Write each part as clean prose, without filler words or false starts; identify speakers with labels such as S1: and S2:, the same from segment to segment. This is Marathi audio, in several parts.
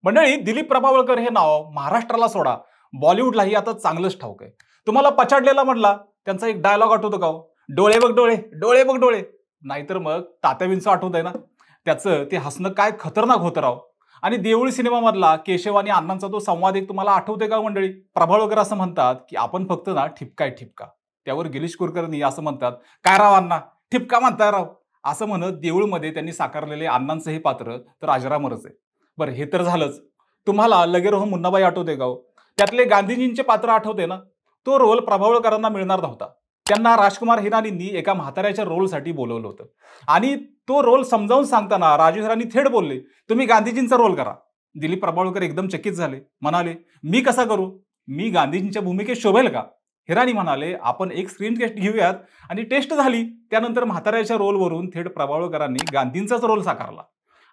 S1: मंडळी, दिलीप प्रभावळकर हे नाव महाराष्ट्राला सोडा, बॉलिवूडलाही आता चांगलंच ठाऊक आहे. तुम्हाला पछाडलेला म्हटला त्यांचा एक डायलॉग आठवतो का हो? डोळे बघ डोळे, डोळे बघ डोळे. नाहीतर मग तात्या विंचू आठवतंय ना? त्याचं ते हसणं काय खतरनाक होतं राव. आणि देऊळ सिनेमामधला केशव आणि अण्णांचा तो संवाद एक तुम्हाला आठवतोय का मंडळी? प्रभावळकर असं म्हणतात की आपण फक्त ना ठिपका ठिपका. त्यावर गिरीश कुलकर्णी असं म्हणतात, काय राव अण्णा, ठिपका म्हणताय राव. असं म्हणत देऊळमध्ये त्यांनी साकारलेले अण्णांचं हे पात्र तर अजरामरच आहे. बरं, हे तर झालंच. तुम्हाला लगेरोह मुन्नाबाई आठवते का हो? त्यातले गांधीजींचे पात्र आठवते ना? तो रोल प्रभावळकरांना मिळणार नव्हता. त्यांना राजकुमार हिरानींनी एका म्हाताऱ्याच्या रोलसाठी बोलवलं होतं. आणि तो रोल समजावून सांगताना राजू हिरानी थेट बोलले, तुम्ही गांधीजींचा रोल करा. दिलीप प्रभावळकर एकदम चकित झाले. म्हणाले, मी कसा करू? मी गांधीजींच्या भूमिकेत शोभेल का? हिरानी म्हणाले, आपण एक स्क्रीन टेस्ट घेऊयात. आणि टेस्ट झाली. त्यानंतर म्हाताऱ्याच्या रोलवरून थेट प्रभावळकरांनी गांधींचाच रोल साकारला.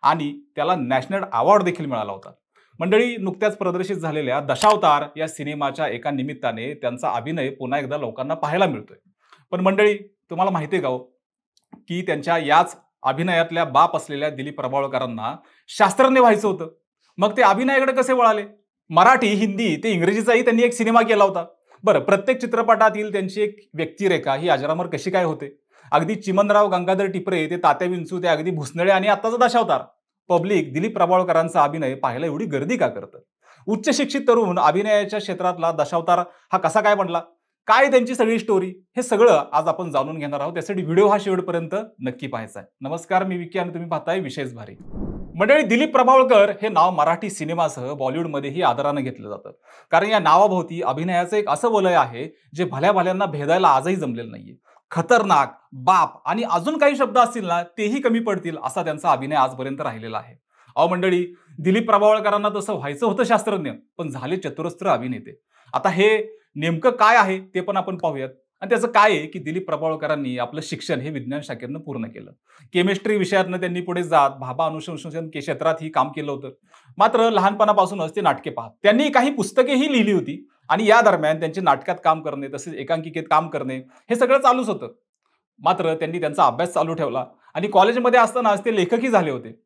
S1: आणि त्याला नॅशनल अवॉर्ड देखील मिळाला होता. मंडळी, नुकत्याच प्रदर्शित झालेल्या दशावतार या सिनेमाच्या एका निमित्ताने त्यांचा अभिनय पुन्हा एकदा लोकांना पाहायला मिळतोय. पण मंडळी, तुम्हाला माहिती आहे का हो, की त्यांच्या याच अभिनयातल्या बाप असलेल्या दिलीप प्रभावळकरांना शास्त्रज्ञ व्हायचं होतं. मग ते अभिनयाकडे कसे वळाले? मराठी, हिंदी ते इंग्रजीचाही त्यांनी एक सिनेमा केला होता. बरं, प्रत्येक चित्रपटातील त्यांची एक व्यक्तिरेखा ही अजरामर कशी काय होते? अगदी चिमणराव गंगाधर टिपरे ते तात्या विंचू ते अगदी भुसनळे आणि आत्ताचा दशावतार. पब्लिक दिलीप प्रभावळकरांचा अभिनय पाहायला एवढी गर्दी का करतं? उच्च शिक्षित तरुण अभिनयाच्या क्षेत्रातला दशावतार हा कसा काय बनला? काय त्यांची सगळी स्टोरी? हे सगळं आज आपण जाणून घेणार आहोत. त्यासाठी व्हिडिओ हा शेवटपर्यंत नक्की पाहायचा आहे. नमस्कार, मी विकी आणि तुम्ही पाहताय विशेष भारी. मंडळी, दिलीप प्रभावळकर हे नाव मराठी सिनेमासह बॉलिवूडमध्येही आदरानं घेतलं जातं. कारण या नावाभोवती अभिनयाचं एक असं वलय आहे जे भल्या भल्यांना भेदायला आजही जमलेलं नाहीये. खतरनाक, बाप आणि अजून काही शब्द असतील ना तेही कमी पडतील असा त्यांचा अभिनय आजपर्यंत राहिलेला आहे. अहो मंडळी, दिलीप प्रभावळकरांना तसं व्हायचं होतं शास्त्रज्ञ, पण झाले चतुरस्त्र अभिनेते. आता हे नेमकं काय आहे ते पण आपण पाहूयात. आणि त्याचं काय आहे की दिलीप प्रभावळकरांनी आपलं शिक्षण हे विज्ञान शाखेतनं पूर्ण केलं. केमिस्ट्री विषयातनं त्यांनी पुढे जात भाभा अनुसंशोधन क्षेत्रातही काम केलं होतं. मात्र लहानपणापासूनच ते नाटके पाहत. त्यांनी काही पुस्तकेही लिहिली होती. आणि या दरम्यान त्यांचे नाटकात काम करणे, तसेच एकांकिकेत काम करणे हे सगळं चालूच होतं. मात्र त्यांनी त्यांचा अभ्यास चालू ठेवला आणि कॉलेजमध्ये असतानाच ते लेखकही झाले होते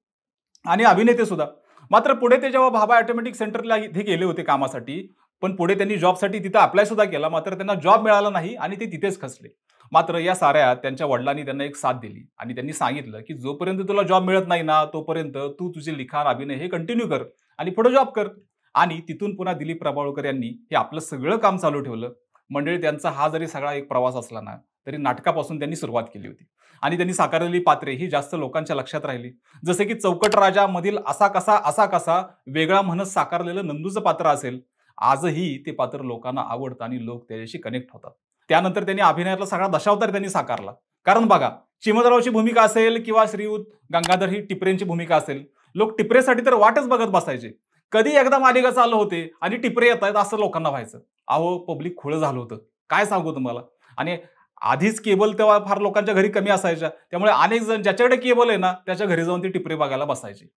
S1: आणि अभिनेते सुद्धा. मात्र पुढे ते जेव्हा भाभा ऑटोमॅटिक सेंटरला इथे गेले होते कामासाठी, पण पुढे त्यांनी जॉबसाठी तिथं अप्लाय सुद्धा केला. मात्र त्यांना जॉब मिळाला नाही आणि ते तिथेच खचले. मात्र या साऱ्यात त्यांच्या वडिलांनी त्यांना एक साथ दिली आणि त्यांनी सांगितलं की जोपर्यंत तुला जॉब मिळत नाही ना तोपर्यंत तू तुझे लिखाण, अभिनय हे कंटिन्यू कर आणि पुढे जॉब कर. आणि तिथून पुन्हा दिलीप प्रभावळकर यांनी हे आपलं सगळं काम चालू ठेवलं. मंडळी, त्यांचा हा जरी सगळा एक प्रवास असला ना तरी नाटकापासून त्यांनी सुरुवात केली होती. आणि त्यांनी साकारलेली पात्रे ही जास्त लोकांच्या लक्षात राहिली. जसे की चौकट राजा मधील असा कसा वेगळा म्हणत साकारलेलं नंदूचं पात्र असेल, आजही ते पात्र लोकांना आवडतं आणि लोक त्याच्याशी कनेक्ट होतात. त्यानंतर त्यांनी अभिनयातला सगळा दशावतार त्यांनी साकारला. कारण बघा, चिमणरावची भूमिका असेल किंवा श्रीयुत गंगाधर ही टिपरेंची भूमिका असेल, लोक टिपरेसाठी तर वाटच बघत बसायचे. कधी एकदा मालिका चालू होते आणि टिपरे येत आहेत असं लोकांना व्हायचं. अहो, पब्लिक खुळं झालं होतं, काय सांगू तुम्हाला. आणि आधीच केबल तेव्हा फार लोकांच्या घरी कमी असायच्या, त्यामुळे अनेक जण ज्याच्याकडे केबल आहे ना त्याच्या घरी जाऊन ते टिपरे बघायला बसायचे.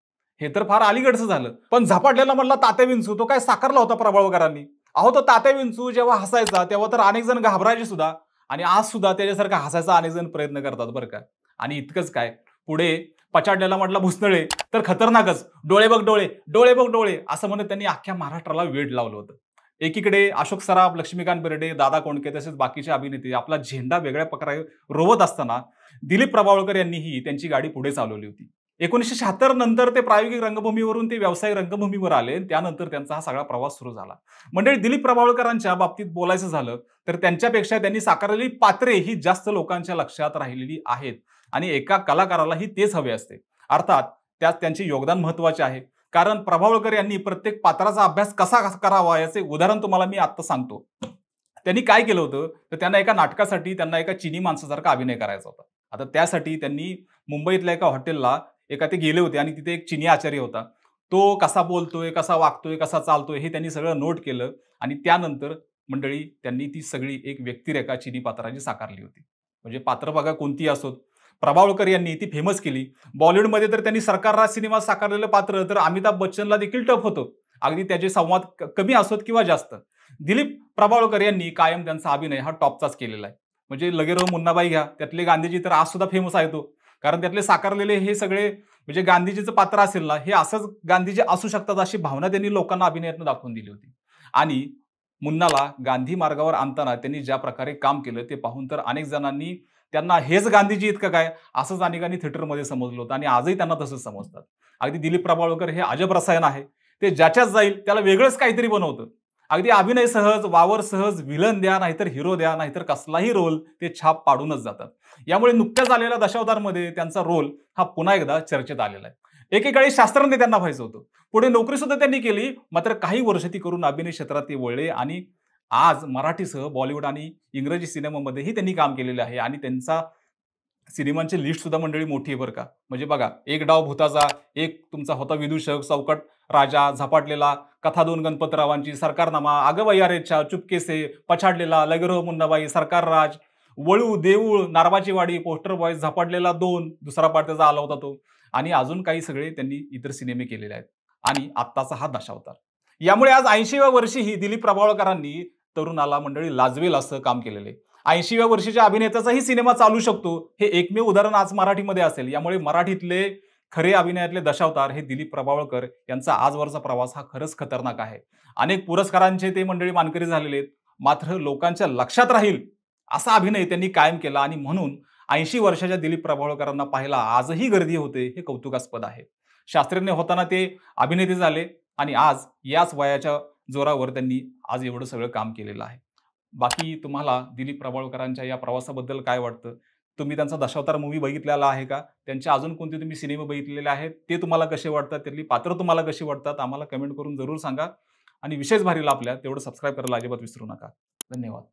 S1: हे तर फार अलीकडचं झालं. पण झपाटलेला म्हणला तात्या विंचू, तो काय साकारला होता प्रभावळकरांनी. अहो, तो तात्या विंचू जेव्हा हसायचा तेव्हा तर अनेक जण घाबरायचे सुद्धा. आणि आज सुद्धा त्याच्यासारखा हसायचा अनेक जण प्रयत्न करतात बरं का. आणि इतकंच काय, पुढे पछाडलेला म्हटला भुसनळे तर खतरनाकच, डोळे बघ डोळे, डोळे बघ डोळे असं म्हणत त्यांनी अख्ख्या महाराष्ट्राला वेड लावलं होतं. एकीकडे अशोक सराफ, लक्ष्मीकांत बेर्डे, दादा कोंडके तसेच बाकीचे अभिनेते आपला झेंडा वेगळ्या प्रकारे रोवत असताना दिलीप प्रभावळकर यांनीही त्यांची गाडी पुढे चालवली होती. 1976 नंतर ते प्रायोगिक रंगभूमीवरून ते व्यावसायिक रंगभूमीवर आले. त्यानंतर त्यांचा हा सगळा प्रवास सुरू झाला. मंडळी, दिलीप प्रभावळकरांच्या बाबतीत बोलायचं झालं तर त्यांच्यापेक्षा त्यांनी साकारलेली पात्रे ही जास्त लोकांच्या लक्षात राहिलेली आहेत. आणि एका कलाकारालाही तेच हवे असते. अर्थात त्यात त्यांचे योगदान महत्वाचे आहे. कारण प्रभावळकर यांनी प्रत्येक पात्राचा अभ्यास कसा करावा याचे उदाहरण तुम्हाला मी आता सांगतो. त्यांनी काय केलं होतं तर त्यांना एका नाटकासाठी त्यांना एका चिनी माणसासारखा अभिनय करायचा होता. आता त्यासाठी त्यांनी मुंबईतल्या एका हॉटेलला ते गेले होते आणि तिथे एक चिनी आचार्य होता. तो कसा बोलतोय, कसा वागतोय, कसा चालतोय हे त्यांनी सगळं नोट केलं. आणि त्यानंतर मंडळी त्यांनी ती सगळी एक व्यक्तिरेखा चिनी पात्राची साकारली होती. म्हणजे पात्र बघा कोणती असोत, प्रभावळकर यांनी ती फेमस केली. बॉलिवूडमध्ये तर त्यांनी सरकार राज सिनेमात साकारलेलं पात्र तर अमिताभ बच्चनला देखील टफ होतं. अगदी त्याचे संवाद कमी असोत किंवा जास्त. दिलीप प्रभावळकर यांनी कायम त्यांचा अभिनय हा टॉपचाच केलेला आहे. म्हणजे लगेरोह मुन्नाबाई घ्या, त्यातले गांधीजी तर आज सुद्धा फेमस आहे तो. कारण त्यातले साकारलेले हे सगळे म्हणजे गांधीजीचं पात्र असेल ना, हे असंच गांधीजी असू शकतात अशी भावना त्यांनी लोकांना अभिनयातून दाखवून दिली होती. आणि मुन्नाला गांधी मार्गावर आणताना त्यांनी ज्या प्रकारे काम केलं ते पाहून तर अनेक जणांनी त्यांना हेच गांधीजी इतकं काय असंच अनेकांनी थिएटरमध्ये समजलं होतं आणि आजही त्यांना तसंच समजतात. अगदी दिलीप प्रभावळकर हे अजब रसायन आहे. ते ज्याच्यात जाईल त्याला वेगळंच काहीतरी बनवतं. अगदी अभिनय सहज, वावर सहज, व्हिलन द्या नाहीतर हिरो द्या नाहीतर कसलाही रोल ते छाप पाडूनच जातात. यामुळे नुकत्याच आलेल्या दशावतारमध्ये त्यांचा रोल हा पुन्हा एकदा चर्चेत आलेला आहे. एकेकाळी शास्त्रज्ञ त्यांना व्हायचं होतं. पुढे नोकरी सुद्धा त्यांनी केली. मात्र काही वर्ष ती करून अभिनय क्षेत्रात ते वळले आणि आज मराठीसह बॉलिवूड आणि इंग्रजी सिनेमामध्येही त्यांनी काम केलेलं आहे आणि त्यांचा सिनेमांची लिस्ट सुद्धा मंडळी मोठी आहे बरं का. म्हणजे बघा, एक डाव भुताचा, एक तुमचा होता विदूषक, चौकट राजा, झपाटलेला, कथा दोन गणपतरावांची, सरकारनामा, अगं यारेच्छा, चुपकेसे, पछाडलेला, लगे मुन्नाबाई, सरकार राज, वळू, देऊळ, नारबाची वाडी, पोस्टर बॉयज, झपाटलेला 2 दुसरा पार्ट त्याचा आला होता तो आणि अजून काही सगळे त्यांनी इतर सिनेमे केलेले आहेत आणि आत्ताचा हा दशावतार. यामुळे आज 80व्या वर्षीही दिलीप प्रभावळकरांनी तरुणाला मंडळी लाजवेल असं काम केलेलं आहे. 80व्या वर्षीच्या अभिनेत्याचाही सिनेमा चालू शकतो, हे एकमेव उदाहरण आज मराठीमध्ये असेल. यामुळे मराठीतले खरे अभिनयातले दशावतार हे दिलीप प्रभावळकर यांचा आजवरचा प्रवास हा खरंच खतरनाक आहे. अनेक पुरस्कारांचे ते मंडळी मानकरी झालेले आहेत. मात्र लोकांच्या लक्षात राहील असा अभिनय त्यांनी कायम केला आणि म्हणून 80 वर्षाच्या दिलीप प्रभावळकरांना पाहायला आजही गर्दी होते, हे कौतुकास्पद आहे. शास्त्रज्ञ होताना ते अभिनेते झाले आणि आज याच वयाच्या जोरावर त्यांनी आज एवढं सगळं काम केलेलं आहे. बाकी तुम्हाला दिलीप प्रभावळकरांच्या या प्रवासाबद्दल काय वाटतं? तुम्ही त्यांचा दशावतार मूव्ही बघितलेला आहे का? त्यांचे अजून कोणते तुम्ही सिनेमे बघितलेले आहेत? ते तुम्हाला कसे वाटतात? त्यातली पात्र तुम्हाला कशी वाटतात? आम्हाला कमेंट करून जरूर सांगा आणि विशेष भारीला आपल्या तेवढं सबस्क्राईब करायला अजिबात विसरू नका. धन्यवाद.